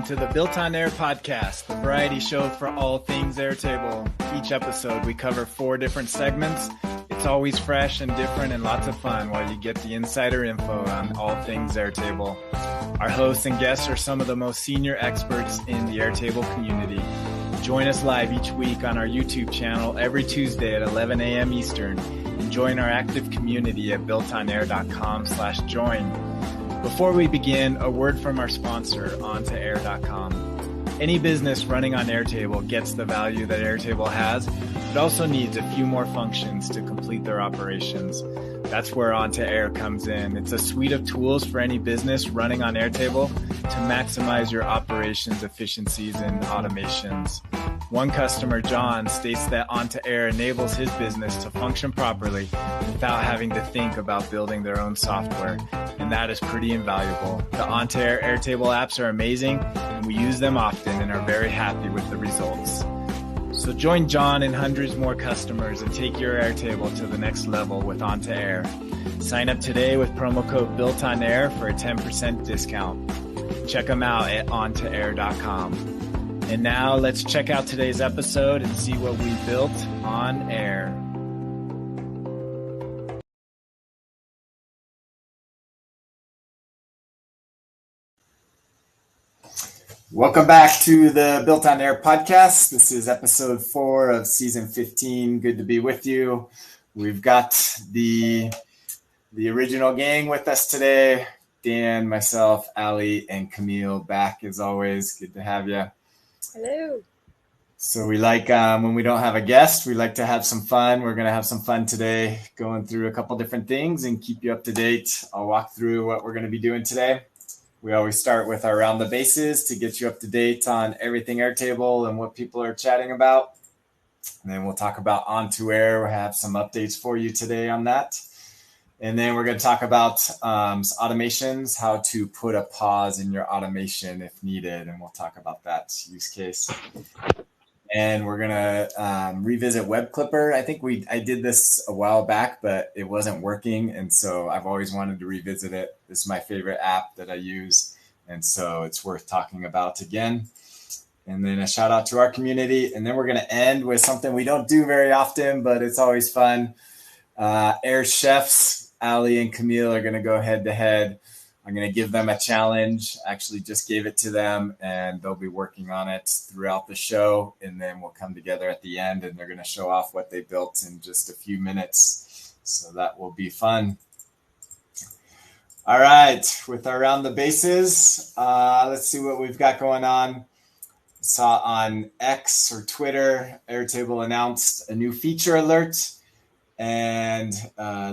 to the Built on Air podcast, the variety show for all things Airtable. Each episode, we cover 4 different segments. It's always fresh and different and lots of fun while you get the insider info on all things Airtable. Our hosts and guests are some of the most senior experts in the Airtable community. Join us live each week on our YouTube channel every Tuesday at 11 a.m. Eastern and join our active community at BuiltOnAir.com/join. Before we begin, a word from our sponsor, OnToAir.com. Any business running on Airtable gets the value that Airtable has, but also needs a few more functions to complete their operations. That's where OnToAir comes in. It's a suite of tools for any business running on Airtable to maximize your operations efficiencies and automations. One customer, John, states that OnToAir enables his business to function properly without having to think about building their own software, and that is pretty invaluable. The OnToAir Airtable apps are amazing, and we use them often and are very happy with the results. So join John and hundreds more customers and take your Airtable to the next level with OnToAir. Sign up today with promo code BuiltOnAir for a 10% discount. Check them out at OnToAir.com. And now let's check out today's episode and see what we built on air. Welcome back to the Built on Air podcast. This is episode 4 of season 15. Good to be with you. We've got the original gang with us today. Dan, myself, Alli, and Kamille back as always. Good to have you. Hello. So we like when we don't have a guest, we like to have some fun. We're going to have some fun today, going through a couple different things and keep you up to date. I'll walk through what we're going to be doing today. We always start with our Around the Bases to get you up to date on everything Airtable and what people are chatting about. And then we'll talk about OnToAir. We'll have some updates for you today on that. And then we're going to talk about automations, how to put a pause in your automation if needed. And we'll talk about that use case. And we're going to revisit Webclipper. I think I did this a while back, but it wasn't working. And so I've always wanted to revisit it. This is my favorite app that I use. And so it's worth talking about again. And then a shout out to our community. And then we're going to end with something we don't do very often, but it's always fun. Air chefs, Alli and Kamille, are going to go head to head. I'm going to give them a challenge. Actually just gave it to them, and they'll be working on it throughout the show. And then we'll come together at the end, and they're going to show off what they built in just a few minutes. So that will be fun. All right, with our Around the Bases, let's see what we've got going on. Saw on X or Twitter, Airtable announced a new feature alert and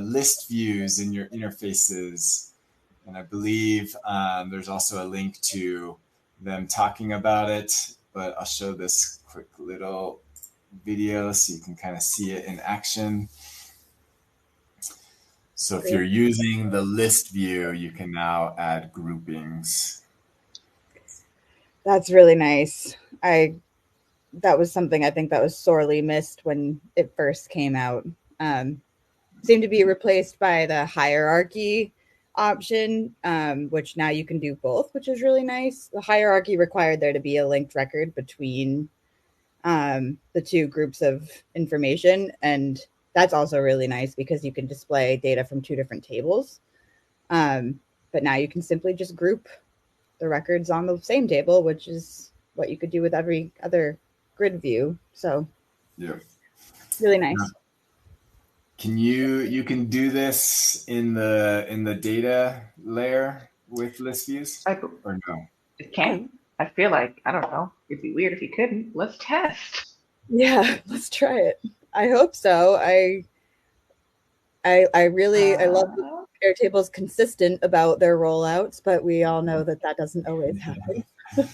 list views in your interfaces. And I believe there's also a link to them talking about it, but I'll show this quick little video so you can kind of see it in action. So if you're using the list view, you can now add groupings. That's really nice. That was something I think that was sorely missed when it first came out. Seemed to be replaced by the hierarchy option, which now you can do both, which is really nice. The hierarchy required there to be a linked record between the two groups of information, and that's also really nice because you can display data from 2 different tables. But now you can simply just group the records on the same table, which is what you could do with every other grid view. So yeah, really nice. Yeah. You can do this in the data layer with list views or no? It can. I feel like, I don't know. It'd be weird if you couldn't. Let's test. Yeah, let's try it. I hope so. I love that Airtable's consistent about their rollouts, but we all know that doesn't always happen.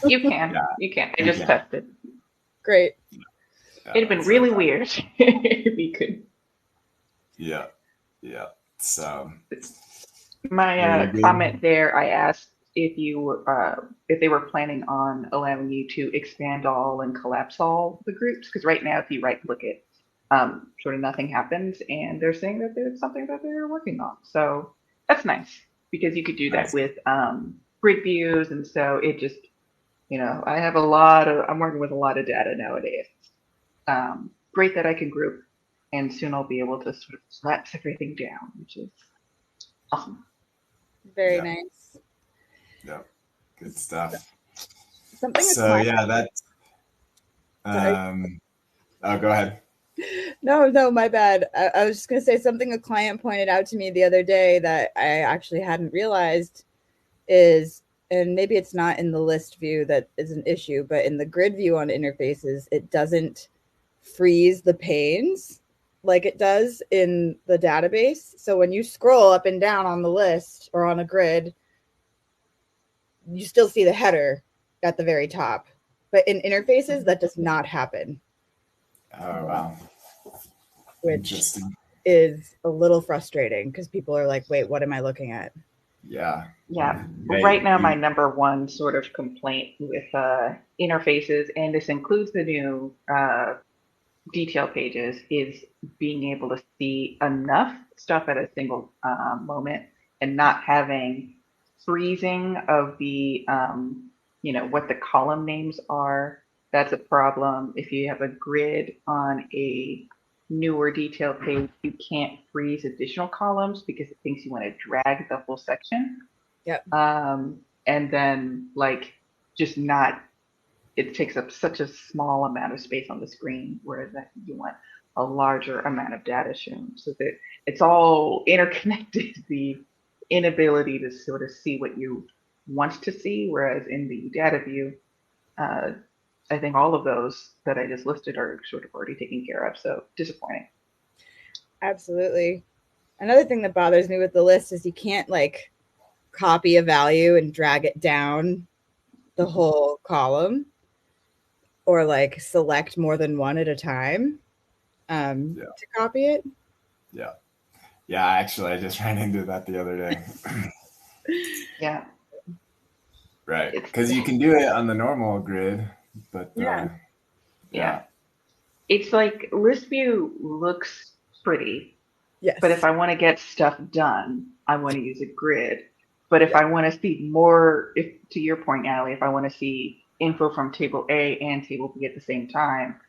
You can. Yeah. You can. I just tested. Great. Yeah, it'd have been really weird if you could. Yeah. So my comment there, I asked if they were planning on allowing you to expand all and collapse all the groups, because right now if you right click it, sort of nothing happens, and they're saying that there's something that they're working on. So that's nice because you could do that with grid views, and so it just I'm working with a lot of data nowadays. Great that I can group, and soon I'll be able to sort of collapse everything down, which is awesome. Very nice. Yeah, good stuff. Something. So yeah, that's. Oh, go ahead. No, my bad. I was just going to say something a client pointed out to me the other day that I actually hadn't realized is, and maybe it's not in the list view that is an issue, but in the grid view on interfaces, it doesn't freeze the panes like it does in the database. So when you scroll up and down on the list or on a grid, you still see the header at the very top. But in interfaces, that does not happen. Oh, wow. Which is a little frustrating because people are like, wait, what am I looking at? Yeah. Right now, my number one sort of complaint with interfaces, and this includes the new detail pages, is being able to see enough stuff at a single moment and not having freezing of the, what the column names are. That's a problem. If you have a grid on a newer detail page, you can't freeze additional columns because it thinks you want to drag the whole section. Yep. And then just not, it takes up such a small amount of space on the screen, whereas you want a larger amount of data shown, so that it's all interconnected, the inability to sort of see what you want to see, whereas in the data view, I think all of those that I just listed are sort of already taken care of, so disappointing. Absolutely. Another thing that bothers me with the list is you can't copy a value and drag it down the whole column, or select more than one at a time to copy it. Yeah, actually, I just ran into that the other day. Yeah. Right, because you can do it on the normal grid, but yeah. It's like list view looks pretty, yes. But if I want to get stuff done, I want to use a grid. But if I want to see more, to your point, Alli, if I want to see info from table A and table B at the same time,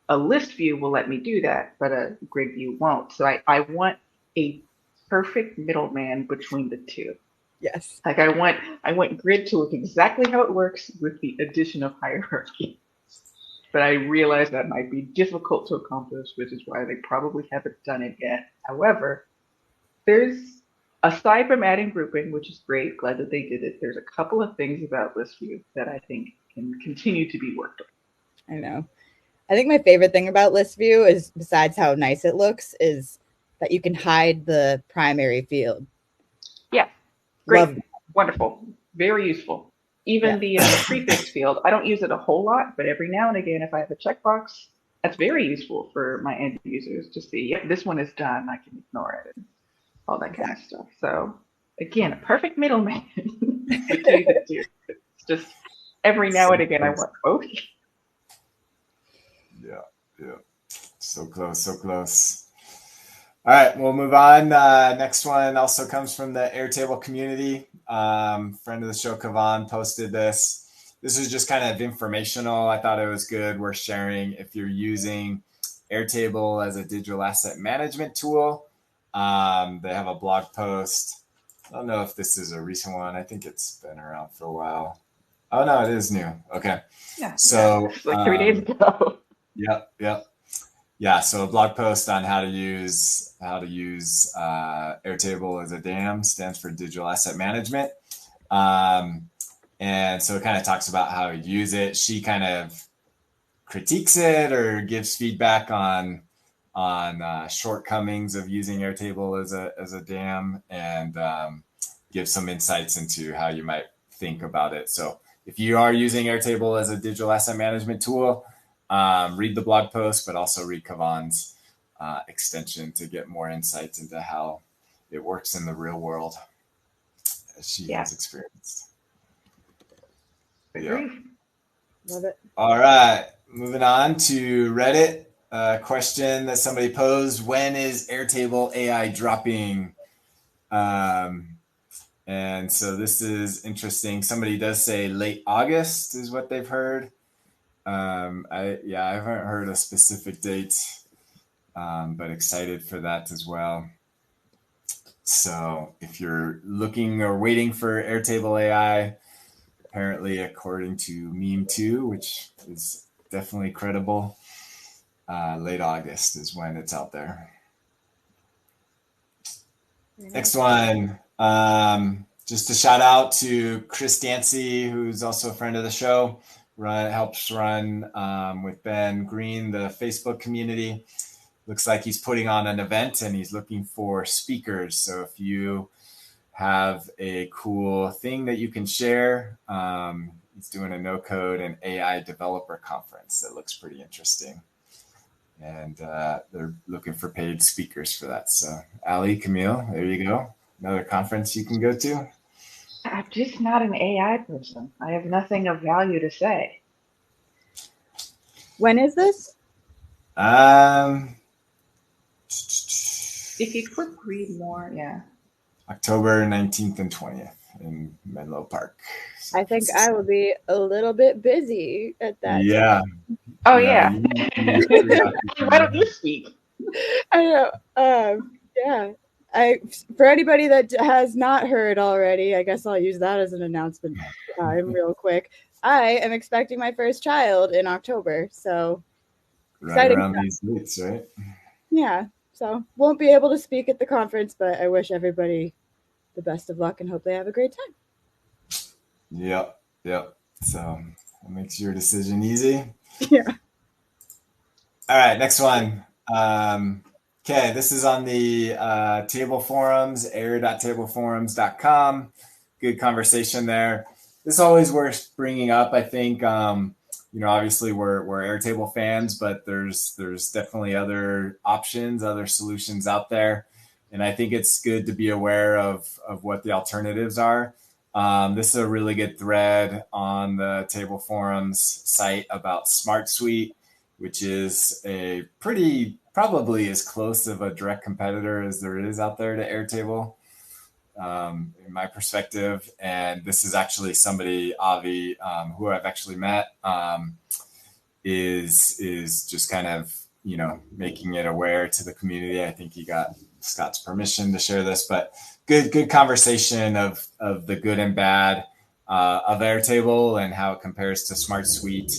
a list view will let me do that, but a grid view won't. So I want a perfect middleman between the two. Yes. I want grid to look exactly how it works with the addition of hierarchy. But I realize that might be difficult to accomplish, which is why they probably haven't done it yet. However, aside from adding grouping, which is great, glad that they did it, there's a couple of things about list view that I think can continue to be worked on. I know. I think my favorite thing about list view is, besides how nice it looks, is that you can hide the primary field. Yeah, great, wonderful, very useful. Even the prefix field, I don't use it a whole lot, but every now and again, if I have a checkbox, that's very useful for my end users to see, yeah, this one is done, I can ignore it, and all that kind of stuff. So again, a perfect middleman between the two. It's just every now and again, I want, okay. Yeah. So close. All right, we'll move on. Next one also comes from the Airtable community. Friend of the show, Kavan, posted this. This is just kind of informational. I thought it was good. We're sharing if you're using Airtable as a digital asset management tool. They have a blog post. I don't know if this is a recent one. I think it's been around for a while. Oh, no, it is new. Okay. Yeah. So it's like 3 days ago. Yep. Yeah, so a blog post on how to use Airtable as a DAM, stands for Digital Asset Management. And so it kind of talks about how to use it. She kind of critiques it or gives feedback on shortcomings of using Airtable as a DAM, and gives some insights into how you might think about it. So if you are using Airtable as a digital asset management tool, read the blog post, but also read Kavan's extension to get more insights into how it works in the real world, as she has experienced. Yeah. Love it. All right, moving on to Reddit. Question that somebody posed: when is Airtable AI dropping? And And so this is interesting. Somebody does say late August is what they've heard. I haven't heard a specific date, but excited for that as well. So if you're looking or waiting for Airtable AI, apparently according to Meme2, which is definitely credible, late August is when it's out there. Next one, just a shout out to Chris Dancy, who's also a friend of the show, helps run with Ben Green, the Facebook community. Looks like he's putting on an event and he's looking for speakers. So if you have a cool thing that you can share, he's doing a no-code and AI developer conference that looks pretty interesting. And they're looking for paid speakers for that. So Alli, Kamille, there you go. Another conference you can go to. I'm just not an AI person. I have nothing of value to say. When is this? If you click read more, yeah. October 19th and 20th in Menlo Park. So I think I will be a little bit busy at that time. Oh, yeah. Why don't you speak? I know. Yeah. For anybody that has not heard already, I guess I'll use that as an announcement real quick. I am expecting my first child in October, so right around these dates, right? Yeah, so won't be able to speak at the conference, but I wish everybody the best of luck and hope they have a great time. Yep. So that makes your decision easy. Yeah. All right, next one. Okay, this is on the table forums, air.tableforums.com. Good conversation there. This is always worth bringing up. I think, obviously we're Airtable fans, but there's definitely other options, other solutions out there. And I think it's good to be aware of what the alternatives are. This is a really good thread on the Table Forums site about Smart Suite, which is a probably as close of a direct competitor as there is out there to Airtable, in my perspective. And this is actually somebody, Avi, who I've actually met, is just kind of, making it aware to the community. I think he got Scott's permission to share this, but good conversation of the good and bad of Airtable and how it compares to Smart Suite.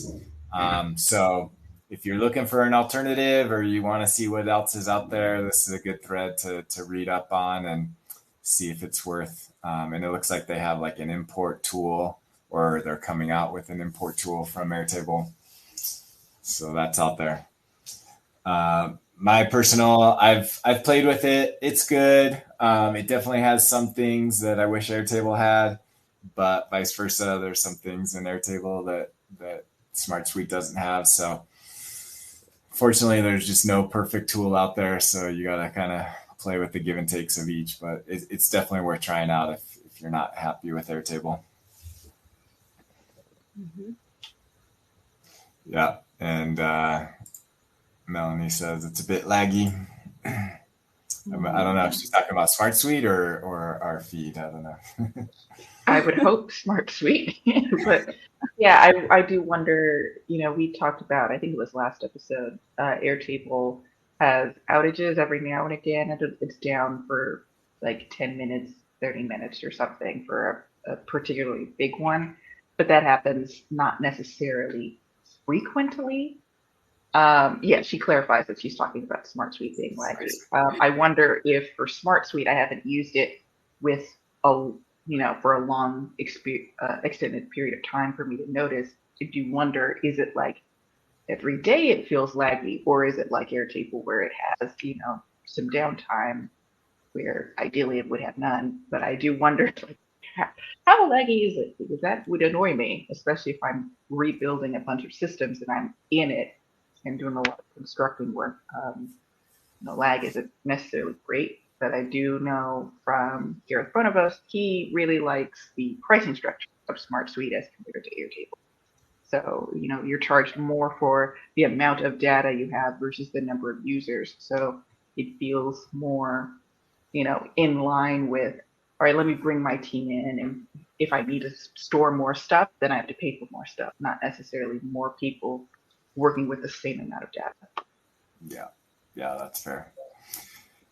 So if you're looking for an alternative or you want to see what else is out there, this is a good thread to read up on and see if it's worth. And it looks like they have like an import tool, or they're coming out with an import tool from Airtable. So that's out there. My personal, I've played with it. It's good. It definitely has some things that I wish Airtable had, but vice versa. There's some things in Airtable that Smart Suite doesn't have. So fortunately, there's just no perfect tool out there. So you got to kind of play with the give and takes of each, but it's definitely worth trying out if you're not happy with Airtable. Mm-hmm. Yeah. And Melanie says it's a bit laggy. I don't know if she's talking about Smart Suite or our feed. I don't know. I would hope Smart Suite, but yeah, I do wonder, we talked about, I think it was last episode, Airtable has outages every now and again, and it's down for like 10 minutes, 30 minutes or something for a particularly big one, but that happens not necessarily frequently. Yeah, she clarifies that she's talking about Smart Suite being laggy. I wonder if for Smart Suite, I haven't used it with for a long extended period of time for me to notice. I do wonder, is it like every day it feels laggy, or is it like Airtable where it has, some downtime where ideally it would have none? But I do wonder, like, how laggy is it? Because that would annoy me, especially if I'm rebuilding a bunch of systems and I'm in it and doing a lot of constructing work. Lag isn't necessarily great, but I do know from Gareth Bonobos, he really likes the pricing structure of Smart Suite as compared to Airtable. So, you're charged more for the amount of data you have versus the number of users. So it feels more, in line with all right, let me bring my team in, and if I need to store more stuff, then I have to pay for more stuff, not necessarily more people working with the same amount of data. Yeah, that's fair.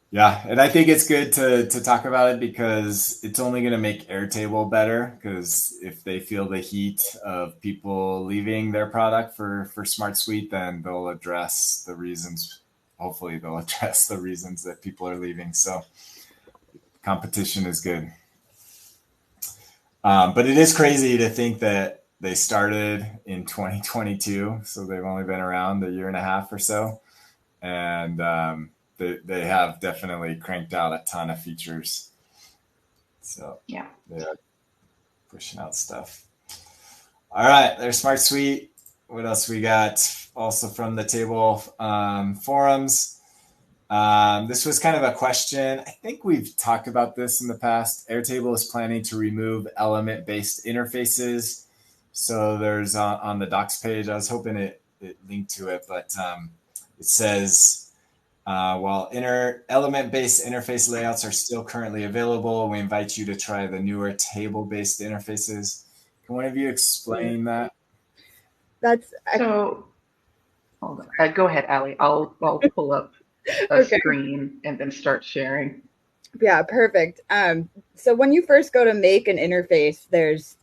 Yeah, and I think it's good to talk about it because it's only going to make Airtable better, because if they feel the heat of people leaving their product for Smart Suite, then they'll address the reasons. Hopefully they'll address the reasons that people are leaving. So competition is good. But it is crazy to think that they started in 2022, so they've only been around a year and a half or so. And they have definitely cranked out a ton of features. So yeah, they are pushing out stuff. All right, there's Smart Suite. What else we got? Also from the table forums. This was kind of a question. I think we've talked about this in the past. Airtable is planning to remove element-based interfaces. So there's on the docs page, I was hoping it linked to it, but it says, while element-based interface layouts are still currently available, we invite you to try the newer table-based interfaces. Can one of you explain that? So, hold on. Go ahead, Alli. I'll pull up a screen and then start sharing. Yeah, perfect. So when you first go to make an interface, there's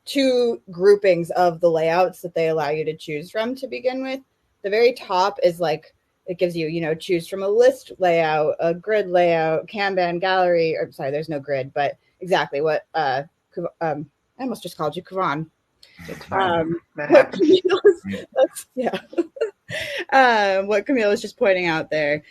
two groupings of the layouts that they allow you to choose from to begin with. The very top is like, it gives you, choose from a list layout, a grid layout, Kanban gallery, or sorry, there's no grid, but exactly what, I almost just called you Kavan. It's fine. That happens. What Kamille was just pointing out there,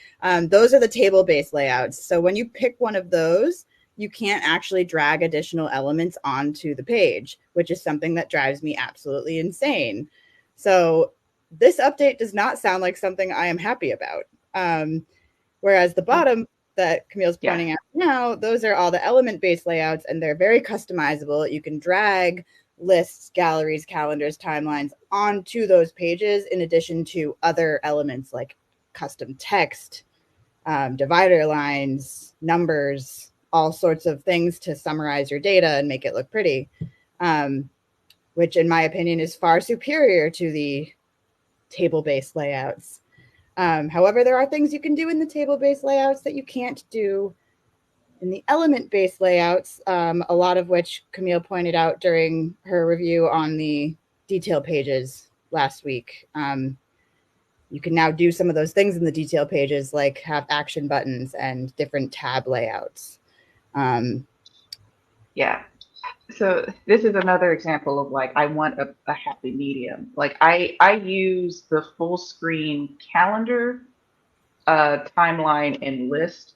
those are the table-based layouts. So when you pick one of those, you can't actually drag additional elements onto the page, which is something that drives me absolutely insane. So this update does not sound like something I am happy about. Whereas the bottom that Camille's pointing out now, those are all the element-based layouts, and they're very customizable. You can drag lists, galleries, calendars, timelines onto those pages, in addition to other elements like custom text, divider lines, numbers, all sorts of things to summarize your data and make it look pretty, which in my opinion is far superior to the table-based layouts. However, there are things you can do in the table-based layouts that you can't do in the element-based layouts, a lot of which Kamille pointed out during her review on the detail pages last week. You can now do some of those things in the detail pages, like have action buttons and different tab layouts. Yeah. So this is another example of like, I want a happy medium. Like I use the full screen calendar, timeline, and list.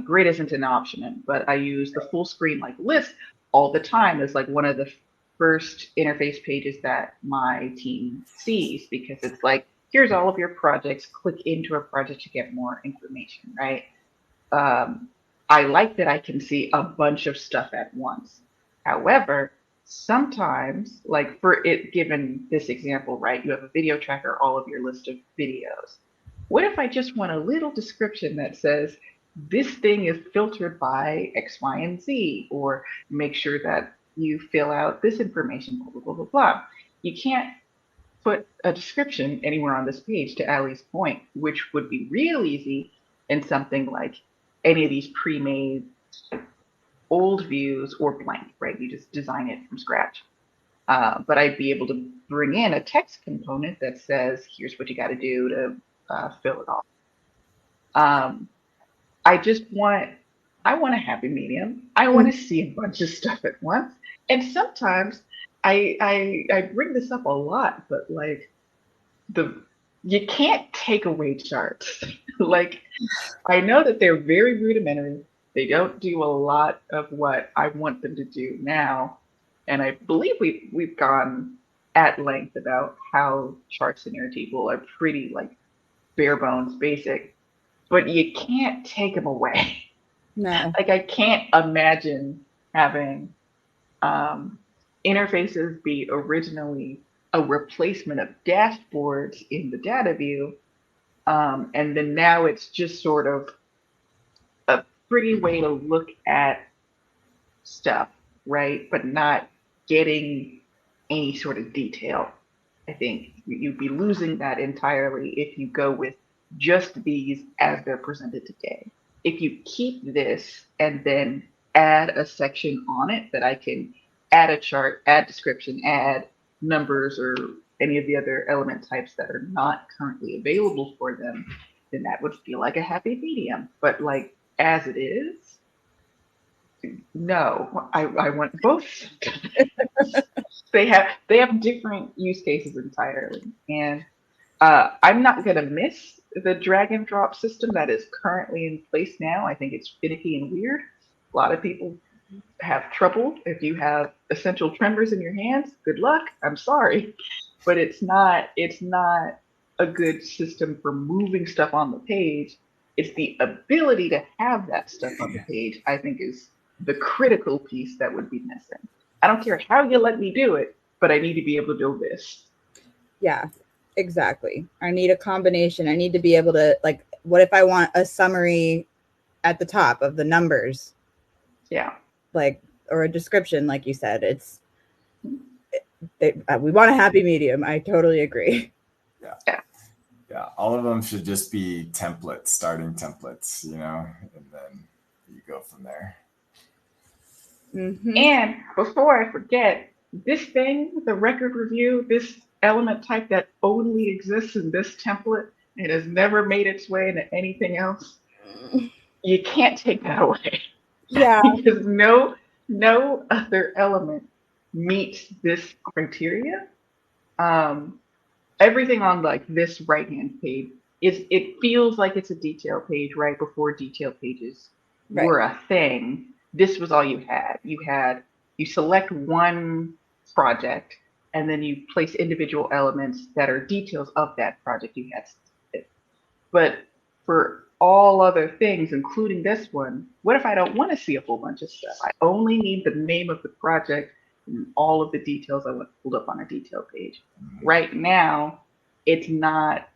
Grid isn't an option, but I use the full screen like list all the time as like one of the first interface pages that my team sees, because it's like, here's all of your projects, click into a project to get more information, right? I like that I can see a bunch of stuff at once. However, sometimes, like for it, given this example, right, you have a video tracker, all of your list of videos. What if I just want a little description that says, this thing is filtered by X, Y, and Z, or make sure that you fill out this information, blah, blah, blah, blah, blah. You can't put a description anywhere on this page, to Alli's point, which would be real easy in something like any of these pre-made old views or blank, right? You just design it from scratch. But I'd be able to bring in a text component that says, here's what you got to do to fill it off. I want a happy medium. I want to see a bunch of stuff at once. And sometimes I bring this up a lot, but like you can't take away charts. Like, I know that they're very rudimentary. They don't do a lot of what I want them to do now. And I believe we've gone at length about how charts in Airtable are pretty like bare bones basic, but you can't take them away. No. Like, I can't imagine having interfaces be originally a replacement of dashboards in the data view, and then now it's just sort of a pretty way to look at stuff, right? But not getting any sort of detail. I think you'd be losing that entirely if you go with just these as they're presented today. If you keep this and then add a section on it that I can add a chart, add description, add numbers or any of the other element types that are not currently available for them, then that would feel like a happy medium. But like as it is, no, I want both. They have different use cases entirely, and I'm not gonna miss the drag and drop system that is currently in place now. I think it's finicky and weird. A lot of people have trouble. If you have essential tremors in your hands, good luck. I'm sorry, but it's not a good system for moving stuff on the page. It's the ability to have that stuff on the page, I think, is the critical piece that would be missing. I don't care how you let me do it, but I need to be able to do this. Yeah, exactly. I need a combination. I need to be able to, like, what if I want a summary at the top of the numbers? Yeah. Like, or a description, like you said. We want a happy medium. I totally agree. Yeah. All of them should just be templates, starting templates, and then you go from there. Mm-hmm. And before I forget, this thing, the record review, this element type that only exists in this template and has never made its way into anything else, you can't take that away. Yeah. Because no other element meets this criteria. Everything on like this right-hand page it feels like it's a detail page right before detail pages were a thing. This was all you had. You select one project and then you place individual elements that are details of that project you had. But for all other things, including this one, what if I don't want to see a whole bunch of stuff? I only need the name of the project and all of the details I want pulled up on a detail page. Right now, there's not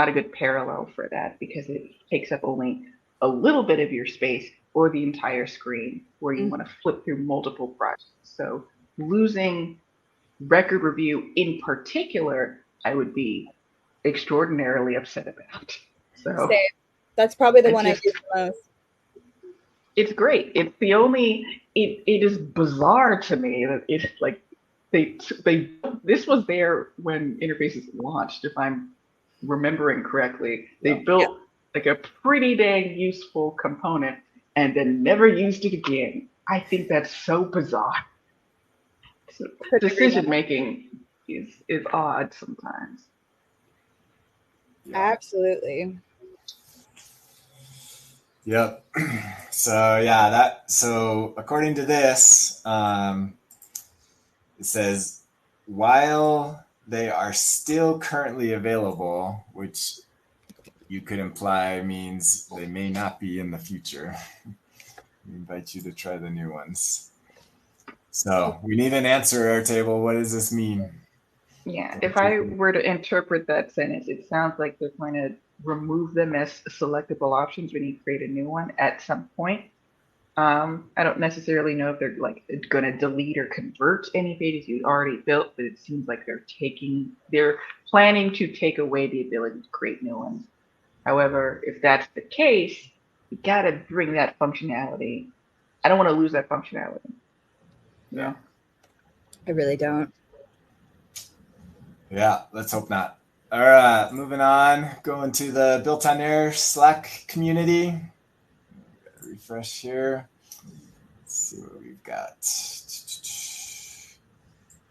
a good parallel for that because it takes up only a little bit of your space or the entire screen where you want to flip through multiple projects. So losing record review in particular, I would be extraordinarily upset about. So same. That's probably the one I use the most. It's great. It's the only. It is bizarre to me that it's like they this was there when interfaces launched, if I'm remembering correctly. They built like a pretty dang useful component and then never used it again. I think that's so bizarre. So decision making is odd sometimes. Yeah. Absolutely. Yep. So according to this, it says while they are still currently available, which you could imply means they may not be in the future. We invite you to try the new ones. So we need an answer, Airtable. What does this mean? Yeah, if I were to interpret that sentence, it sounds like they're going to remove them as selectable options when you create a new one at some point. I don't necessarily know if they're like going to delete or convert any pages you already built, but it seems like they're planning to take away the ability to create new ones. However, if that's the case, you got to bring that functionality. I don't want to lose that functionality. Yeah. I really don't. Yeah, let's hope not. All right, moving on. Going to the BuiltOnAir Slack community. Refresh here. Let's see what we've got.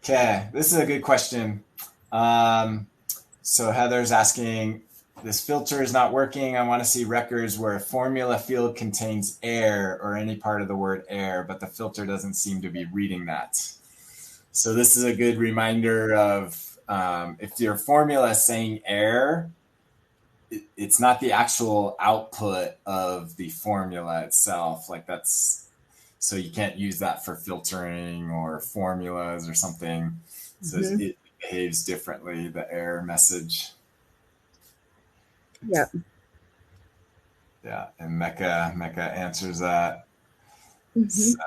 Okay, this is a good question. So Heather's asking, this filter is not working. I want to see records where a formula field contains air or any part of the word air, but the filter doesn't seem to be reading that. So this is a good reminder of if your formula is saying air, it's not the actual output of the formula itself. Like so you can't use that for filtering or formulas or something. So it behaves differently, the error message. Yeah. Yeah, and Mecca answers that. Mm-hmm. So,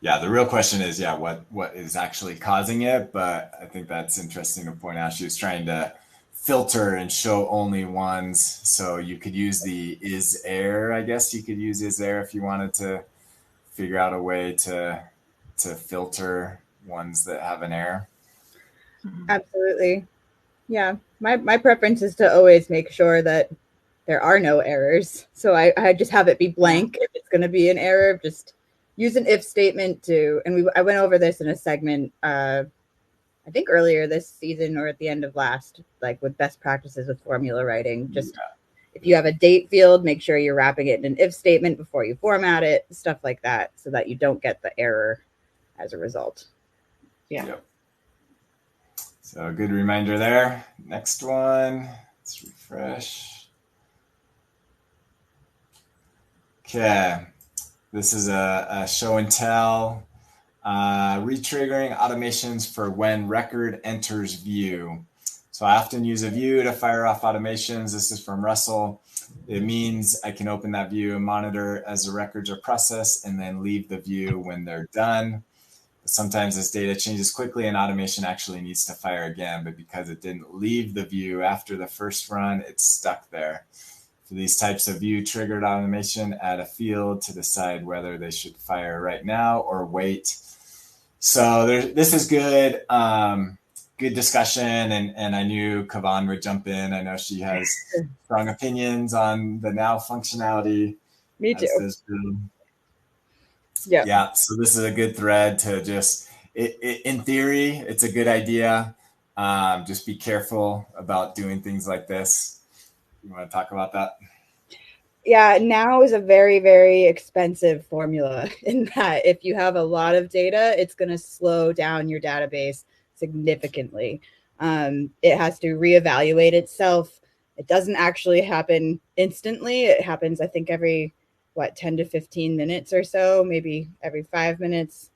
yeah, the real question is, what is actually causing it? But I think that's interesting to point out. She was trying to filter and show only ones. So you could use the is error. I guess you could use is error if you wanted to figure out a way to filter ones that have an error. Absolutely. Yeah. My preference is to always make sure that there are no errors. So I just have it be blank. If it's going to be an error, just use an if statement I went over this in a segment, I think earlier this season or at the end of last, like with best practices with formula writing. Just if you have a date field, make sure you're wrapping it in an if statement before you format it, stuff like that, so that you don't get the error as a result. Yeah. Yep. So a good reminder there. Next one, let's refresh. Okay, this is a show and tell. Retriggering automations for when record enters view. So I often use a view to fire off automations. This is from Russell. It means I can open that view and monitor as the records are processed and then leave the view when they're done. But sometimes this data changes quickly and automation actually needs to fire again, but because it didn't leave the view after the first run, it's stuck there. For these types of view triggered automation, add a field to decide whether they should fire right now or wait. So this is good. Good discussion, and I knew Kavan would jump in. I know she has strong opinions on the now functionality. Me too. Yeah. So this is a good thread to just, in theory, it's a good idea. Just be careful about doing things like this. You want to talk about that? Yeah, now is a very, very expensive formula in that if you have a lot of data, it's going to slow down your database significantly. It has to reevaluate itself. It doesn't actually happen instantly. It happens, I think, every 10 to 15 minutes or so, maybe every 5 minutes.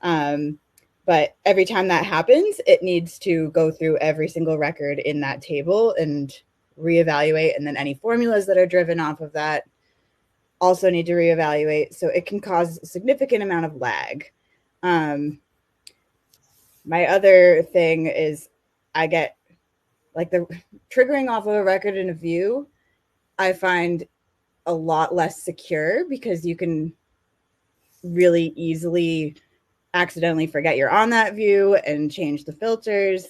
But every time that happens, it needs to go through every single record in that table and reevaluate. And then any formulas that are driven off of that also need to reevaluate. So it can cause a significant amount of lag. My other thing is I get like the triggering off of a record in a view, I find a lot less secure because you can really easily accidentally forget you're on that view and change the filters.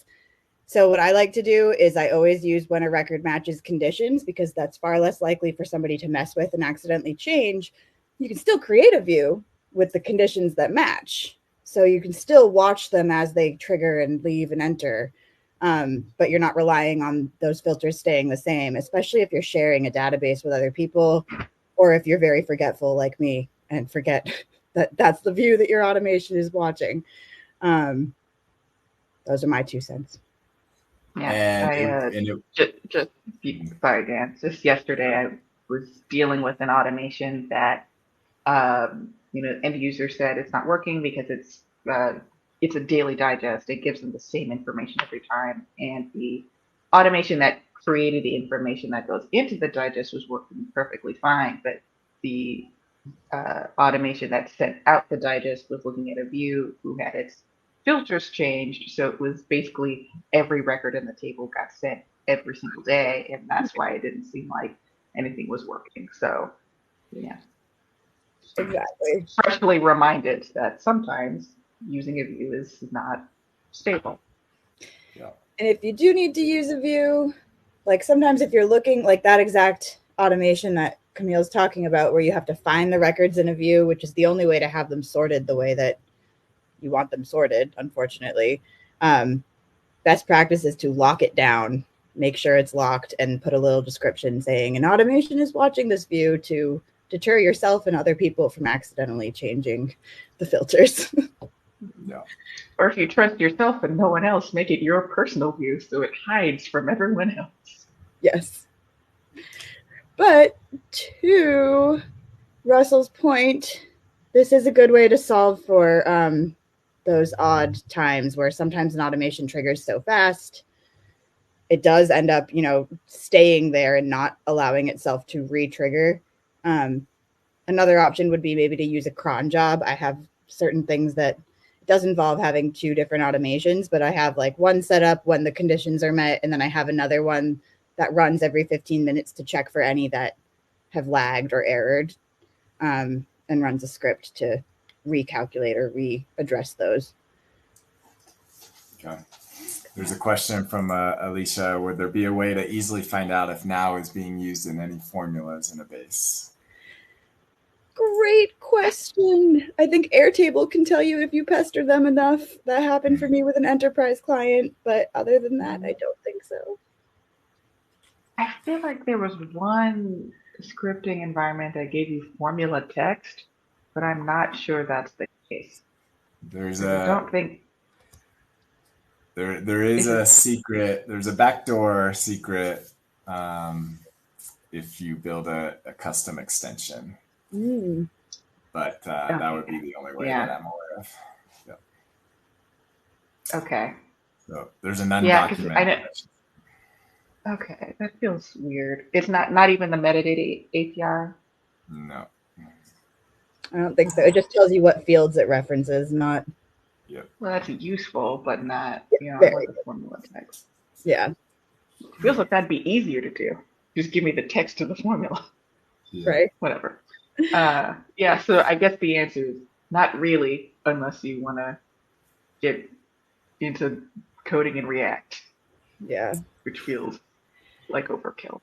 So what I like to do is I always use when a record matches conditions, because that's far less likely for somebody to mess with and accidentally change. You can still create a view with the conditions that match. So you can still watch them as they trigger and leave and enter. But you're not relying on those filters staying the same, especially if you're sharing a database with other people, or if you're very forgetful like me and forget that that's the view that your automation is watching. Those are my 2 cents. Yeah, sorry, Dan. Just yesterday, I was dealing with an automation that, end user said it's not working because it's a daily digest. It gives them the same information every time, and the automation that created the information that goes into the digest was working perfectly fine, but the automation that sent out the digest was looking at a view who had its filters changed. So it was basically every record in the table got sent every single day. And that's why it didn't seem like anything was working. So, yeah. Exactly. Freshly reminded that sometimes using a view is not stable. Yeah. And if you do need to use a view, like sometimes if you're looking like that exact automation that Kamille's talking about, where you have to find the records in a view, which is the only way to have them sorted the way that you want them sorted, unfortunately. Best practice is to lock it down, make sure it's locked, and put a little description saying an automation is watching this view to deter yourself and other people from accidentally changing the filters. Yeah. Or if you trust yourself and no one else, make it your personal view so it hides from everyone else. Yes. But to Russell's point, this is a good way to solve for those odd times where sometimes an automation triggers so fast, it does end up, staying there and not allowing itself to re-trigger. Another option would be maybe to use a cron job. I have certain things that it does involve having two different automations, but I have like one set up when the conditions are met, and then I have another one that runs every 15 minutes to check for any that have lagged or errored, and runs a script to recalculate or readdress those. Okay. There's a question from Alicia. Would there be a way to easily find out if now is being used in any formulas in a base? Great question. I think Airtable can tell you if you pester them enough. That happened for me with an enterprise client, but other than that, I don't think so. I feel like there was one scripting environment that gave you formula text, but I'm not sure that's the case. I don't think there is a secret. There's a backdoor secret if you build a custom extension. But that would be the only way that I'm aware of. Yep. Okay. So there's an undocumented. Okay, that feels weird. It's not even the metadata API? No. I don't think so. It just tells you what fields it references, not. Yep. Well, that's useful, but not, I want the formula text. Yeah. It feels like that'd be easier to do. Just give me the text of the formula. Yeah. Right. Whatever. Yeah, so I guess the answer is not really, unless you want to get into coding in React. Yeah. Which feels like overkill.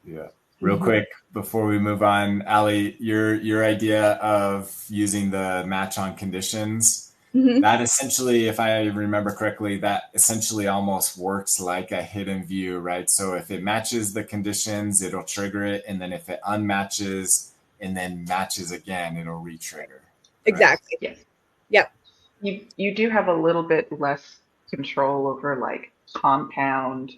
Yeah. Real quick before we move on, Alli, your idea of using the match on conditions, that essentially, if I remember correctly, that essentially almost works like a hidden view, right? So if it matches the conditions, it'll trigger it, and then if it unmatches and then matches again, it'll re-trigger. Exactly. Yes. Yep. You do have a little bit less control over like compound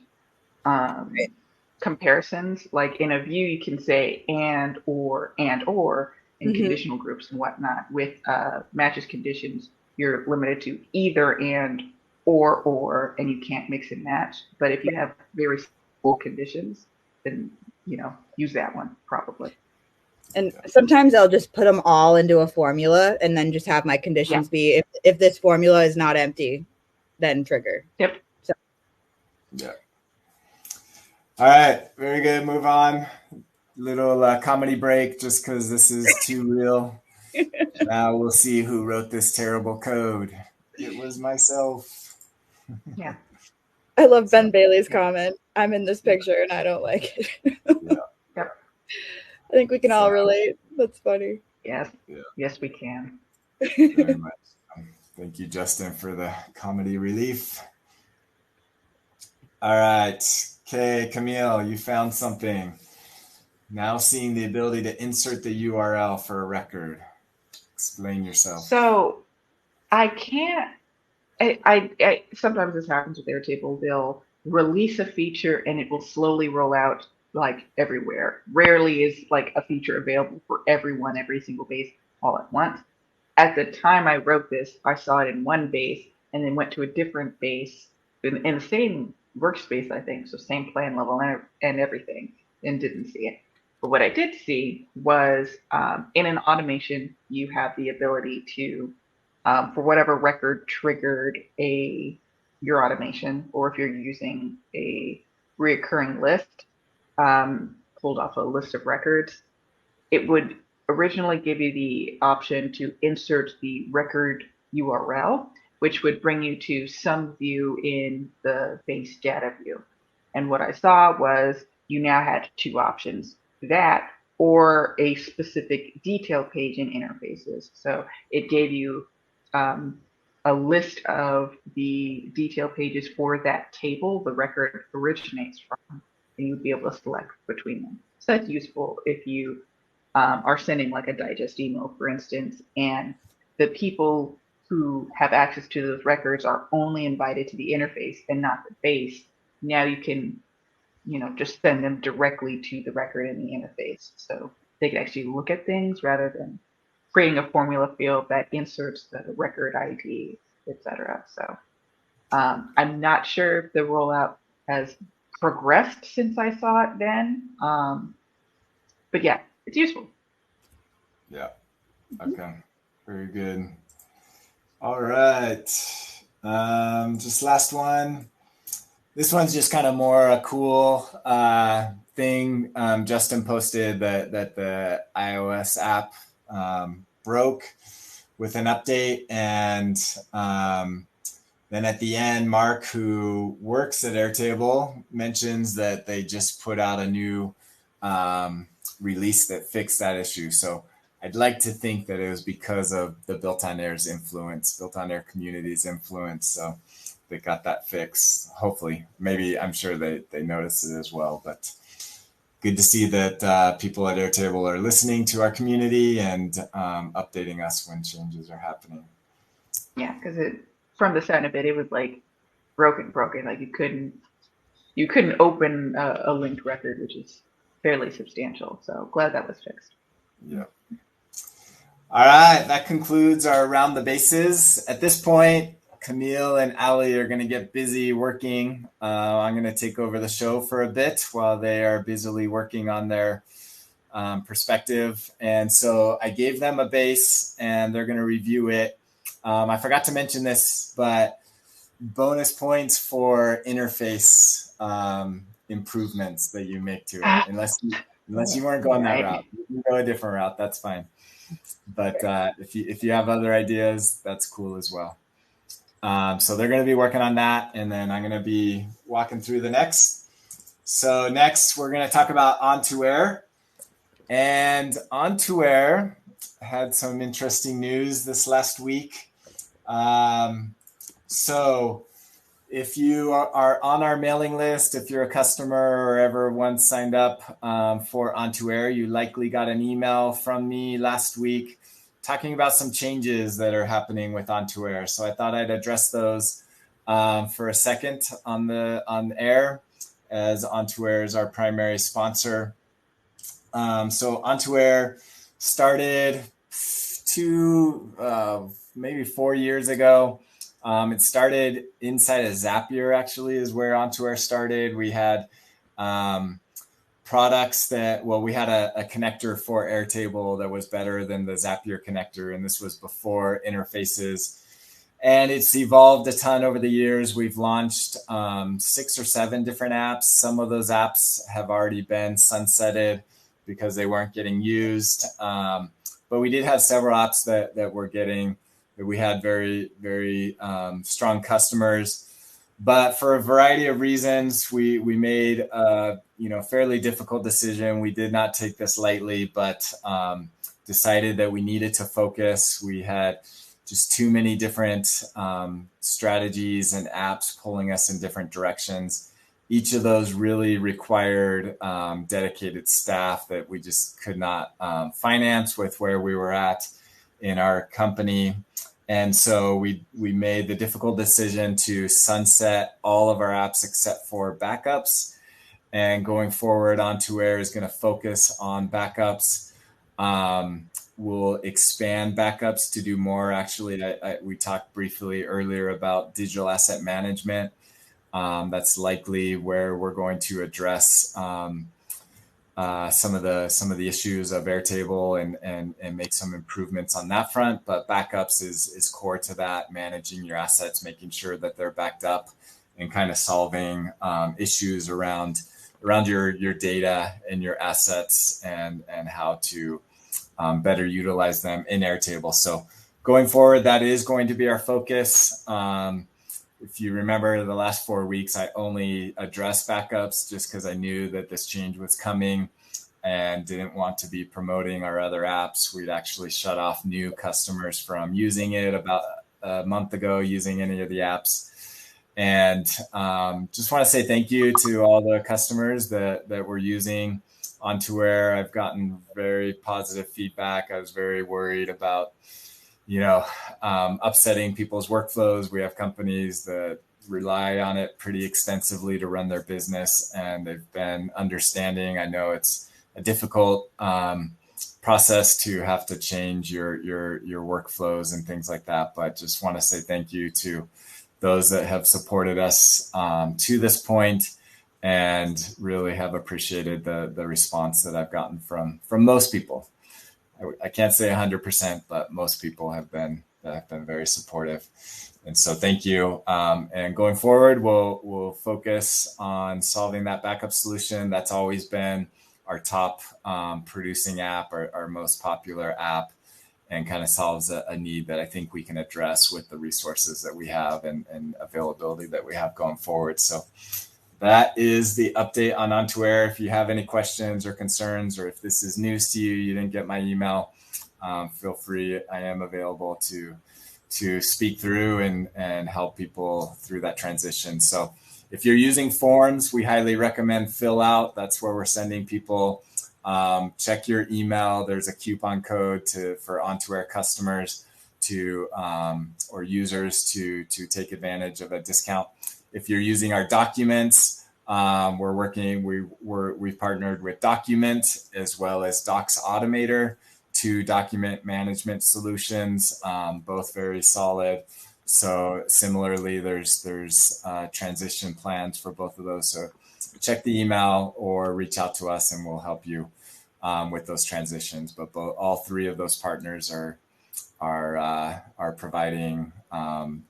comparisons. Like in a view, you can say and or in conditional groups and whatnot. With matches conditions, you're limited to either and or, and you can't mix and match. But if you have very simple conditions, then use that one probably. And sometimes I'll just put them all into a formula and then just have my conditions be if this formula is not empty, then trigger. Yep. So. Yeah. All right. Very good. Move on. Little comedy break just because this is too real. Now we'll see who wrote this terrible code. It was myself. Yeah. I love Ben Bailey's comment. I'm in this picture and I don't like it. Yep. I think we can all relate. That's funny. Yes. Yeah. Yes, we can. Very much. Thank you, Justin, for the comedy relief. All right. Okay, Kamille, you found something. Now seeing the ability to insert the URL for a record. Explain yourself. So I can't. I sometimes this happens with Airtable. They'll release a feature and it will slowly roll out like everywhere. Rarely is like a feature available for everyone, every single base all at once. At the time I wrote this, I saw it in one base and then went to a different base in the same workspace, I think, so same plan level and everything, and didn't see it. But what I did see was in an automation, you have the ability to for whatever record triggered your automation, or if you're using a reoccurring list pulled off a list of records, it would originally give you the option to insert the record URL, which would bring you to some view in the base data view. And what I saw was you now had two options, that or a specific detail page in interfaces. So it gave you a list of the detail pages for that table the record originates from, and you'd be able to select between them. So that's useful if you are sending like a digest email, for instance, and the people who have access to those records are only invited to the interface and not the base. Now you can, just send them directly to the record in the interface. So they can actually look at things rather than creating a formula field that inserts the record ID, etc. So I'm not sure if the rollout has progressed since I saw it then. But yeah, it's useful. Yeah. Okay. Very good. All right. Just last one. This one's just kind of more a cool thing. Justin posted that the iOS app broke with an update, and then at the end, Mark, who works at Airtable, mentions that they just put out a new release that fixed that issue. So I'd like to think that it was because of the BuiltOnAir's influence, BuiltOnAir community's influence. So they got that fixed. Hopefully, maybe I'm sure they noticed it as well. But good to see that people at Airtable are listening to our community and updating us when changes are happening. Yeah, because from the sound of it, it was like broken. Like you couldn't open a linked record, which is fairly substantial. So glad that was fixed. Yeah. All right, that concludes our Around the Bases. At this point, Kamille and Alli are going to get busy working. I'm going to take over the show for a bit while they are busily working on their perspective. And so I gave them a base and they're going to review it. I forgot to mention this, but bonus points for interface improvements that you make to it. Unless you weren't going that route. You can go a different route, that's fine. But if you have other ideas, that's cool as well. So they're going to be working on that, and then I'm going to be walking through the next. So next, we're going to talk about OntoAir. And OntoAir had some interesting news this last week. So if you are on our mailing list, if you're a customer or ever once signed up for OntoAir, you likely got an email from me last week talking about some changes that are happening with OntoAir. So I thought I'd address those for a second on air, as OntoAir is our primary sponsor. So OntoAir started maybe 4 years ago. It started inside of Zapier, actually, is where OntoAir started. We had products we had a connector for Airtable that was better than the Zapier connector, and this was before interfaces. And it's evolved a ton over the years. We've launched 6 or 7 different apps. Some of those apps have already been sunsetted because they weren't getting used. But we did have several apps that we had very, very strong customers. But for a variety of reasons, we made a fairly difficult decision. We did not take this lightly, but decided that we needed to focus. We had just too many different strategies and apps pulling us in different directions. Each of those really required dedicated staff that we just could not finance with where we were at in our company. And so we made the difficult decision to sunset all of our apps except for backups. And going forward, OntoAir is going to focus on backups. We'll expand backups to do more. Actually, we talked briefly earlier about digital asset management. That's likely where we're going to address some of the issues of Airtable and make some improvements on that front. But backups is core to that, managing your assets, making sure that they're backed up, and kind of solving issues around your data and your assets and how to better utilize them in Airtable. So going forward, that is going to be our focus. If you remember the last 4 weeks, I only addressed backups just because I knew that this change was coming and didn't want to be promoting our other apps. We'd actually shut off new customers from using it about a month ago, using any of the apps. And just want to say thank you to all the customers that were using OntoAir. I've gotten very positive feedback. I was very worried about upsetting people's workflows. We have companies that rely on it pretty extensively to run their business, and they've been understanding. I know it's a difficult process to have to change your workflows and things like that, but just want to say thank you to those that have supported us to this point, and really have appreciated the response that I've gotten from most people. I can't say 100%, but most people have been very supportive. And so thank you. And going forward, we'll focus on solving that backup solution. That's always been our top producing app, our most popular app, and kind of solves a need that I think we can address with the resources that we have and availability that we have going forward. So that is the update on OntoAir. If you have any questions or concerns, or if this is news to you, you didn't get my email, feel free. I am available to speak through and help people through that transition. So if you're using forms, we highly recommend fill out. That's where we're sending people. Check your email. There's a coupon code for OntoAir customers or users to take advantage of a discount. If you're using our documents, we've partnered with Document as well as Docs Automator, 2 document management solutions, both very solid. So similarly, there's transition plans for both of those. So check the email or reach out to us and we'll help you with those transitions. But all 3 of those partners are providing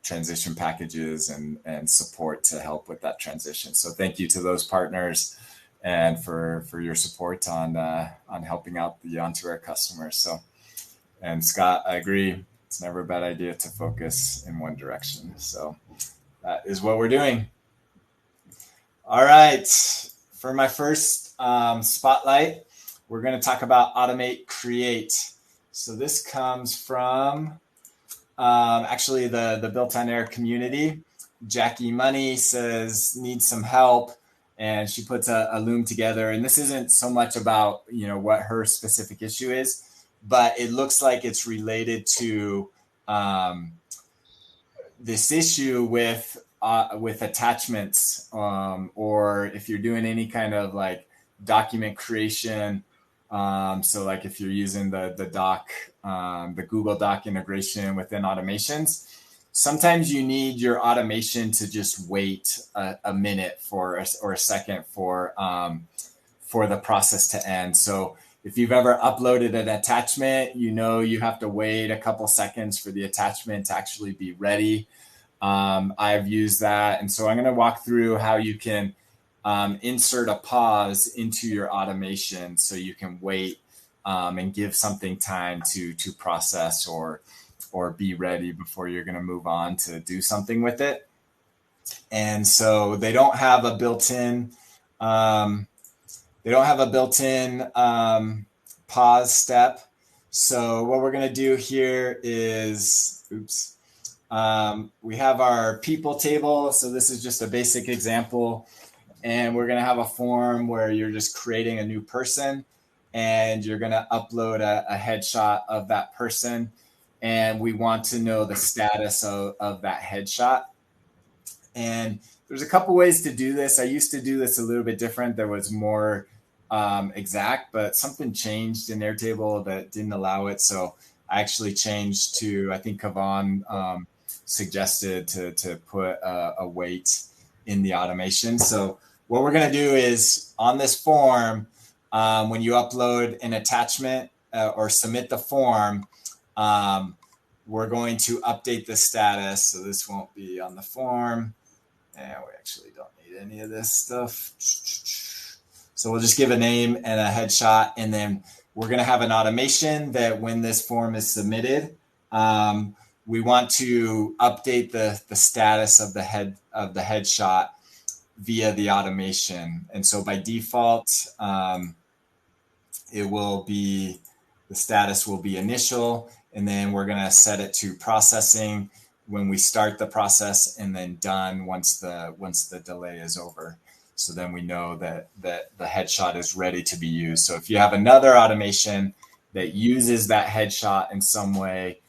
transition packages and support to help with that transition. So thank you to those partners and for your support on helping out the OntoAir customers. So, and Scott, I agree. It's never a bad idea to focus in one direction. So that is what we're doing. All right. For my first spotlight, we're going to talk about Automate Create. So this comes from actually the BuiltOnAir community. Jackie Money says needs some help, and she puts a loom together. And this isn't so much about what her specific issue is, but it looks like it's related to this issue with attachments, or if you're doing any kind of like document creation. So like if you're using the Google Doc integration within automations, sometimes you need your automation to just wait a minute or a second for the process to end. So if you've ever uploaded an attachment, you have to wait a couple seconds for the attachment to actually be ready. I've used that. And so I'm going to walk through how you can insert a pause into your automation so you can wait and give something time to process or be ready before you're going to move on to do something with it. And so they don't have a built-in pause step. So what we're going to do here is, we have our people table. So this is just a basic example. And we're going to have a form where you're just creating a new person and you're going to upload a headshot of that person. And we want to know the status of that headshot. And there's a couple ways to do this. I used to do this a little bit different. There was more exact, but something changed in Airtable that didn't allow it. So I actually changed to, I think Kavan suggested to put a weight in the automation. So what we're going to do is on this form, when you upload an attachment or submit the form, we're going to update the status. So this won't be on the form. And we actually don't need any of this stuff. So we'll just give a name and a headshot. And then we're going to have an automation that when this form is submitted, we want to update the status of the headshot via the automation. And so by default, the status will be initial, and then we're going to set it to processing when we start the process, and then done once the delay is over. So then we know that the headshot is ready to be used. So if you have another automation that uses that headshot in some way,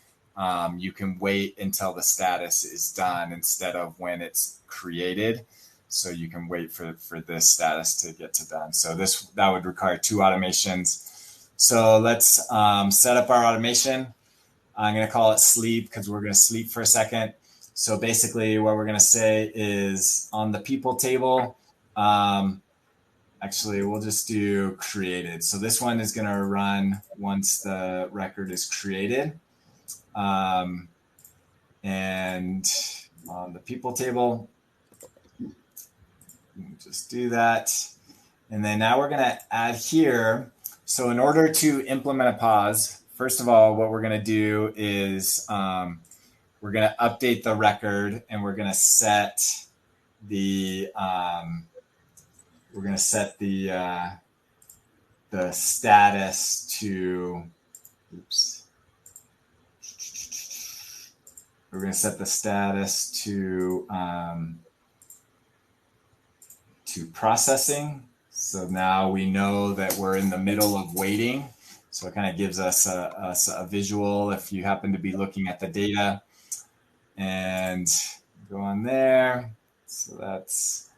you can wait until the status is done instead of when it's created. So you can wait for this status to get to done. So that would require 2 automations. So let's set up our automation. I'm going to call it sleep because we're going to sleep for a second. So basically what we're going to say is on the people table, actually, we'll just do created. So this one is going to run once the record is created. And on the people table, just do that. And then now we're going to add here. So in order to implement a pause, first of all, what we're going to do is we're going to update the record, and we're going to set the status to, oops. We're going to set the status to processing. So now we know that we're in the middle of waiting. So it kind of gives us a visual if you happen to be looking at the data. And go on there. So that's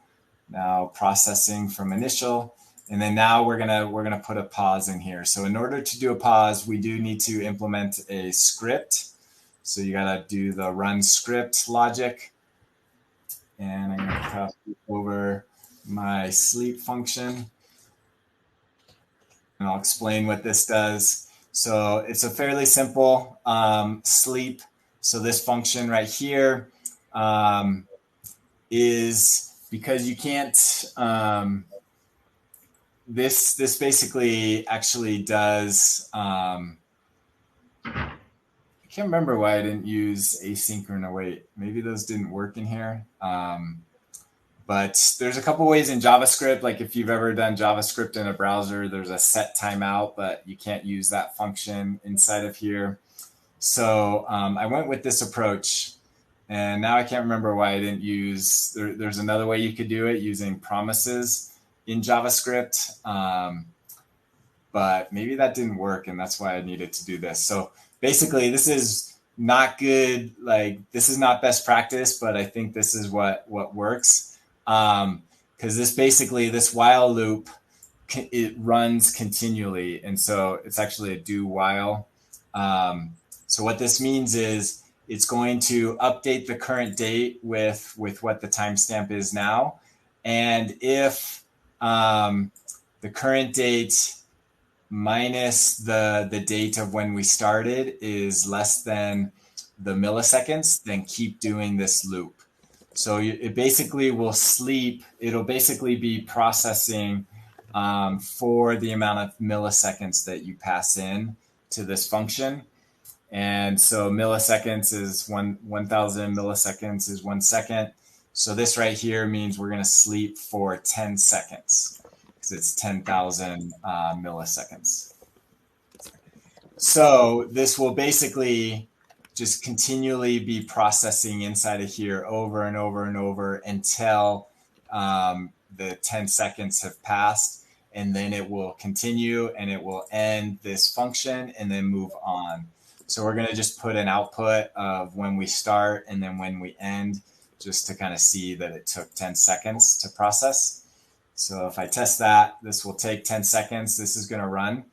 now processing from initial. And then now we're gonna put a pause in here. So in order to do a pause, we do need to implement a script. So you gotta do the run script logic. And I'm gonna copy over my sleep function. And I'll explain what this does. So it's a fairly simple sleep. So this function right here is, because you can't, this basically actually does, I can't remember why I didn't use asynchronous. Oh, wait, maybe those didn't work in here. But there's a couple ways in JavaScript. Like if you've ever done JavaScript in a browser, there's a set timeout, but you can't use that function inside of here. So I went with this approach, and now I can't remember why I didn't use, there's another way you could do it using promises in JavaScript, but maybe that didn't work, and that's why I needed to do this. So basically, this is not good, like this is not best practice, but I think this is what works. Because this while loop, it runs continually. And so it's actually a do while. So what this means is it's going to update the current date with what the timestamp is now. And if the current date minus the date of when we started is less than the milliseconds, then keep doing this loop. So it basically will sleep. It'll basically be processing for the amount of milliseconds that you pass in to this function. And so milliseconds is 1,000 milliseconds is 1 second. So this right here means we're going to sleep for 10 seconds because it's 10,000 milliseconds. So this will basically just continually be processing inside of here over and over and over until the 10 seconds have passed, and then it will continue and it will end this function and then move on. So we're going to just put an output of when we start and then when we end, just to kind of see that it took 10 seconds to process. So if I test that, this will take 10 seconds. This is going to run.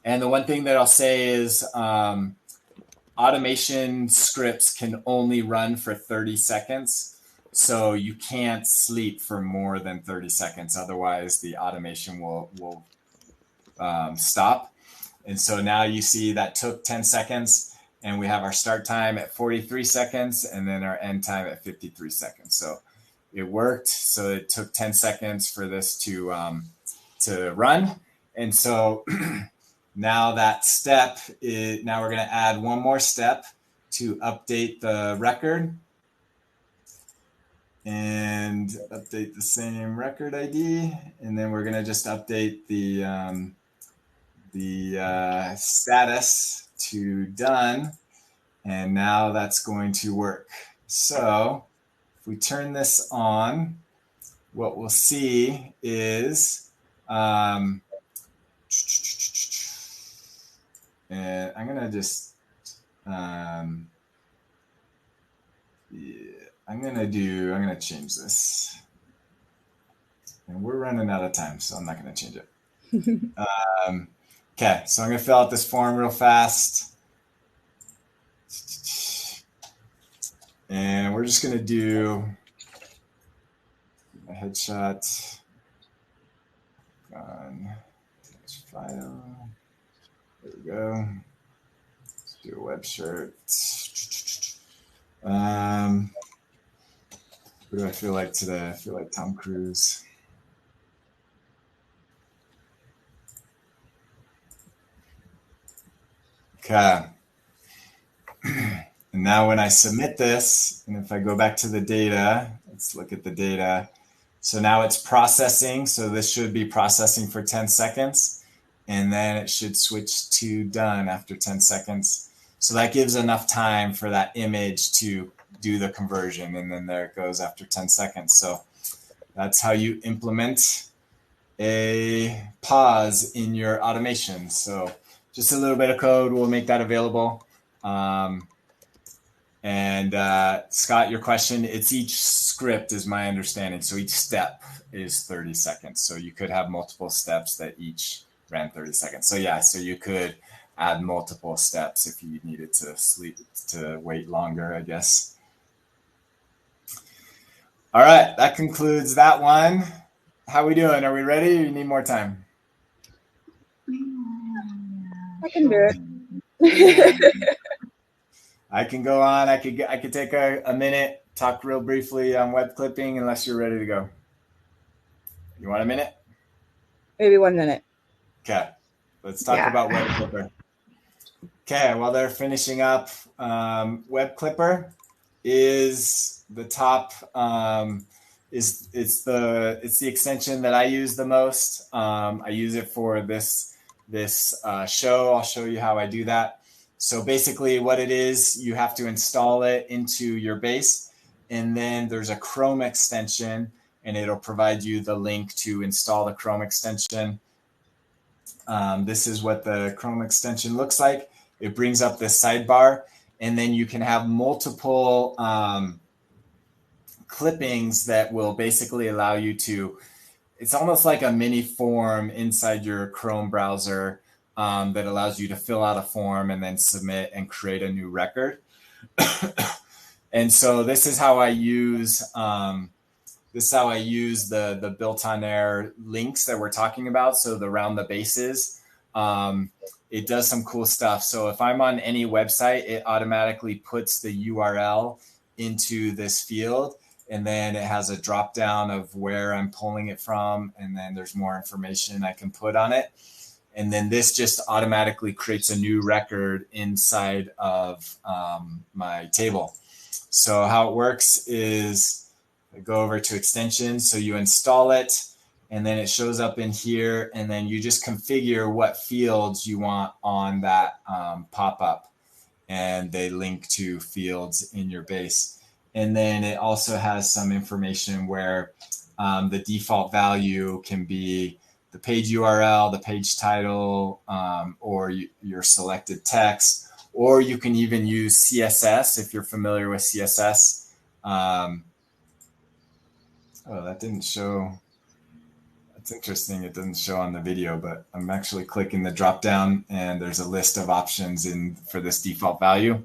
And the one thing that I'll say is automation scripts can only run for 30 seconds. So you can't sleep for more than 30 seconds. Otherwise, the automation will stop. And so now you see that took 10 seconds, and we have our start time at 43 seconds and then our end time at 53 seconds. So it worked. So it took 10 seconds for this to run. And so now that step is, now we're going to add one more step to update the record and update the same record ID. And then we're going to just update the status to done. And now that's going to work. So if we turn this on, what we'll see is, and I'm going to just, I'm going to change this. And we're running out of time, so I'm not going to change it. Okay, so I'm going to fill out this form real fast. And we're just going to do a headshot. on file. There we go. Let's do a web shirt. What do I feel like today? I feel like Tom Cruise. Okay. And now when I submit this, and if I go back to the data, let's look at the data. So now it's processing. So this should be processing for 10 seconds. And then it should switch to done after 10 seconds. So that gives enough time for that image to do the conversion. And then there it goes after 10 seconds. So that's how you implement a pause in your automation. So just a little bit of code will make that available. Scott, your question, it's each script is my understanding. So each step is 30 seconds. So you could have multiple steps that each ran 30 seconds. So yeah, so you could add multiple steps if you needed to wait longer, I guess. All right, that concludes that one. How are we doing? Are we ready or you need more time? I can do it. I can go on. I could take a minute, talk real briefly on web clipping unless you're ready to go. You want a minute? Maybe 1 minute. Okay, let's talk about Webclipper. Okay, while they're finishing up, Webclipper is the top. It's the extension that I use the most. I use it for this show. I'll show you how I do that. So basically, what it is, you have to install it into your base, and then there's a Chrome extension, and it'll provide you the link to install the Chrome extension. This is what the Chrome extension looks like. It brings up this sidebar, and then you can have multiple clippings that will basically allow you to, it's almost like a mini form inside your Chrome browser that allows you to fill out a form and then submit and create a new record. And so this is how I use the BuiltOnAir links that we're talking about. So the round the bases, it does some cool stuff. So if I'm on any website, it automatically puts the URL into this field. And then it has a drop down of where I'm pulling it from. And then there's more information I can put on it. And then this just automatically creates a new record inside of my table. So how it works is I go over to extensions. So you install it, and then it shows up in here. And then you just configure what fields you want on that pop-up. And they link to fields in your base. And then it also has some information where the default value can be the page URL, the page title, or your selected text, or you can even use CSS if you're familiar with CSS. Oh, that didn't show. That's interesting. It doesn't show on the video, but I'm actually clicking the drop down and there's a list of options for this default value.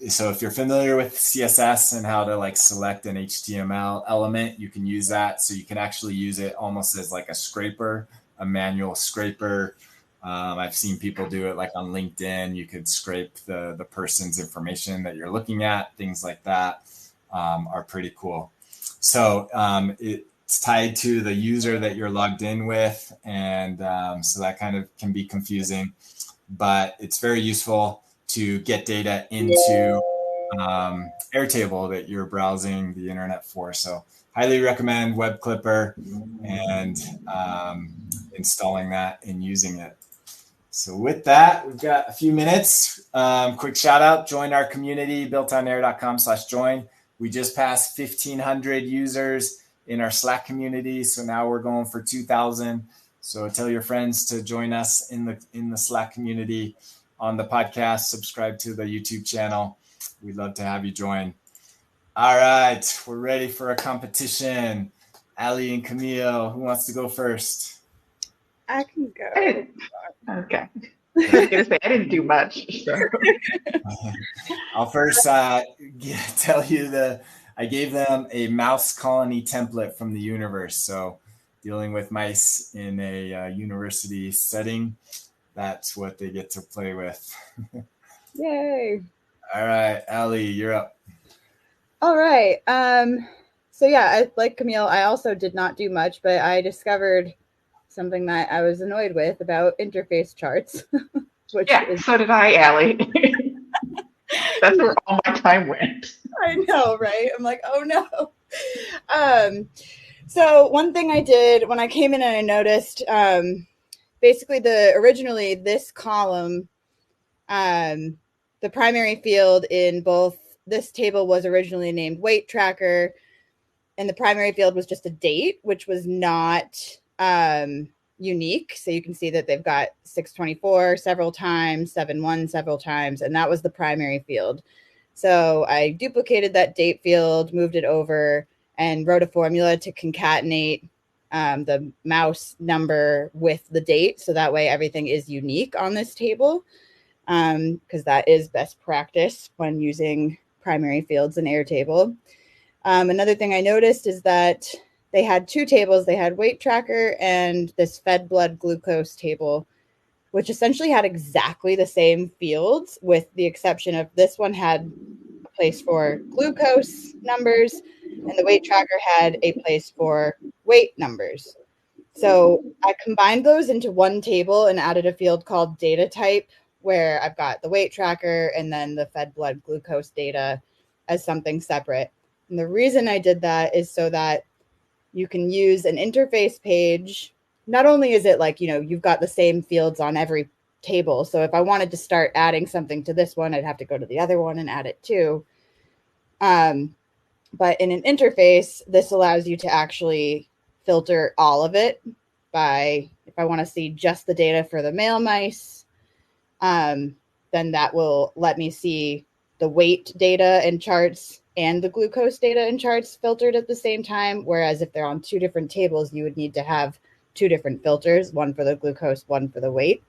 So if you're familiar with CSS and how to select an HTML element, you can use that. So you can actually use it almost as like a scraper, a manual scraper. I've seen people do it on LinkedIn. You could scrape the person's information that you're looking at. Things like that are pretty cool. So it's tied to the user that you're logged in with. And so that kind of can be confusing, but it's very useful to get data into Airtable that you're browsing the internet for. So highly recommend Webclipper and installing that and using it. So with that, we've got a few minutes. Quick shout out, join our community, builtonair.com/join. We just passed 1,500 users in our Slack community. So now we're going for 2,000. So tell your friends to join us in the Slack community. On the podcast, subscribe to the YouTube channel. We'd love to have you join. All right, we're ready for a competition. Alli and Kamille, who wants to go first? I can go. Okay. I was going to say, I didn't do much. So. I'll first tell you I gave them a mouse colony template from the universe. So dealing with mice in a university setting, that's what they get to play with. Yay. All right, Alli, you're up. All right. So yeah, like Kamille, I also did not do much, but I discovered something that I was annoyed with about interface charts. So did I, Alli. That's where all my time went. I know, right? I'm like, oh no. So one thing I did when I came in and I noticed, basically originally this column, the primary field in both this table was originally named weight tracker, and the primary field was just a date, which was not unique. So you can see that they've got 624 several times, 71 several times, and that was the primary field. So I duplicated that date field, moved it over, and wrote a formula to concatenate the mouse number with the date. So that way everything is unique on this table, because that is best practice when using primary fields in Airtable. Another thing I noticed is that they had two tables. They had weight tracker and this fed blood glucose table, which essentially had exactly the same fields, with the exception of this one had a place for glucose numbers and the weight tracker had a place for weight numbers. So I combined those into one table and added a field called data type, where I've got the weight tracker and then the fed blood glucose data as something separate. And the reason I did that is so that you can use an interface page. Not only is it like, you've got the same fields on every table. So if I wanted to start adding something to this one, I'd have to go to the other one and add it too. But in an interface, this allows you to actually filter all of it by, if I want to see just the data for the male mice, then that will let me see the weight data and charts and the glucose data and charts filtered at the same time. Whereas if they're on two different tables, you would need to have two different filters, one for the glucose, one for the weight.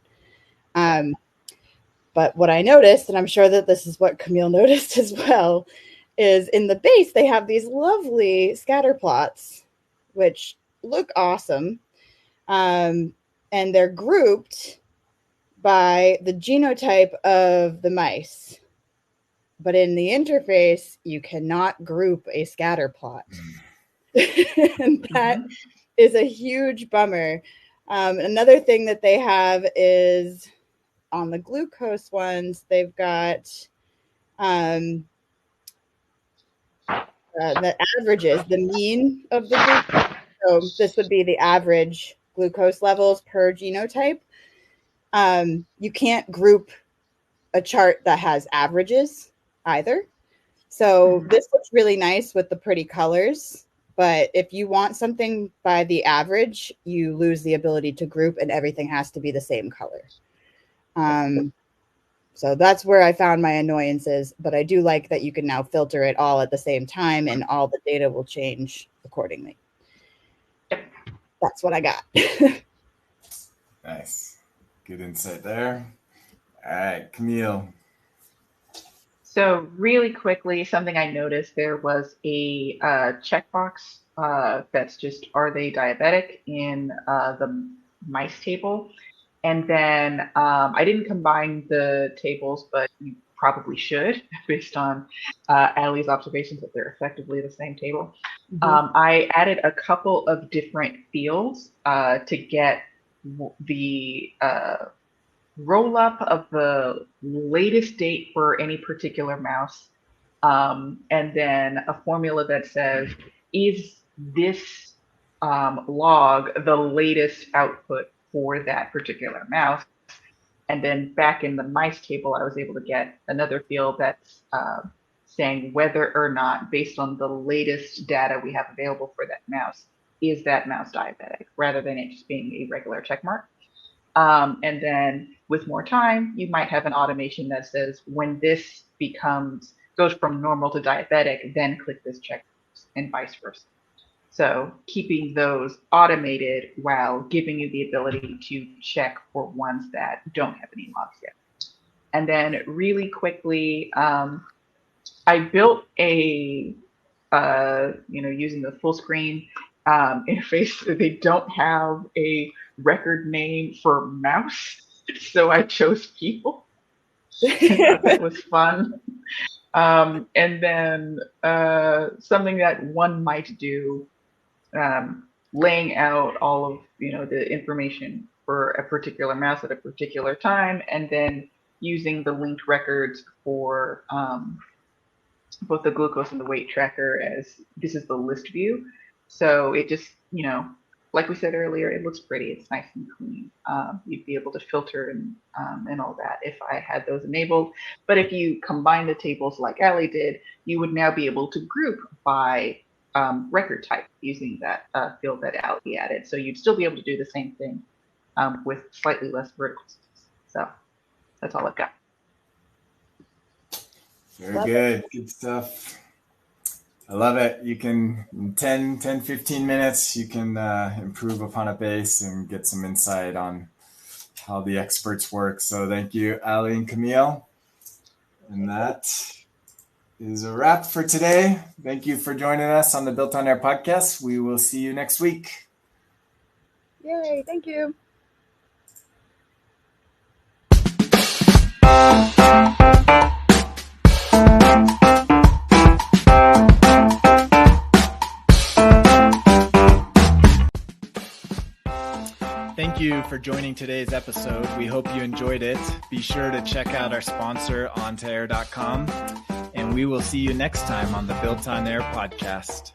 But what I noticed, and I'm sure that this is what Kamille noticed as well, is in the base, they have these lovely scatter plots, which look awesome. And they're grouped by the genotype of the mice. But in the interface, you cannot group a scatter plot. And that is a huge bummer. Another thing that they have is on the glucose ones, they've got the averages, the mean of the glucose. So this would be the average glucose levels per genotype. You can't group a chart that has averages either. So this looks really nice with the pretty colors, but if you want something by the average, you lose the ability to group and everything has to be the same color. So that's where I found my annoyances, but I do like that you can now filter it all at the same time and all the data will change accordingly. That's what I got. Nice. Good insight there. All right, Kamille. So really quickly, something I noticed, there was a checkbox that's just, are they diabetic, in the mice table. And then I didn't combine the tables, but you probably should, based on Alli's observations that they're effectively the same table. I added a couple of different fields to get the roll up of the latest date for any particular mouse, and then a formula that says, is this log the latest output for that particular mouse? And then back in the mice table, I was able to get another field that's saying whether or not, based on the latest data we have available for that mouse, is that mouse diabetic, rather than it just being a regular check mark. And then with more time, you might have an automation that says, when this goes from normal to diabetic, then click this check, and vice versa. So keeping those automated while giving you the ability to check for ones that don't have any logs yet. And then really quickly, I built a using the full screen interface, they don't have a record name for mouse. So I chose people. I thought that was fun. And then something that one might do, laying out all of the information for a particular mouse at a particular time, and then using the linked records for both the glucose and the weight tracker as this is the list view. So it just, like we said earlier, it looks pretty. It's nice and clean. You'd be able to filter and all that if I had those enabled. But if you combine the tables like Alli did, you would now be able to group by record type using that field that Alli added. So you'd still be able to do the same thing with slightly less vertical space. So that's all I've got. Very good. Good stuff. I love it. You can, in 10, 15 minutes, you can improve upon a base and get some insight on how the experts work. So thank you, Alli and Kamille. And that is a wrap for today. Thank you for joining us on the Built on Air podcast. We will see you next week. Yay, thank you. Thank you for joining today's episode. We hope you enjoyed it. Be sure to check out our sponsor, ontoair.com, and we will see you next time on the Built on Air podcast.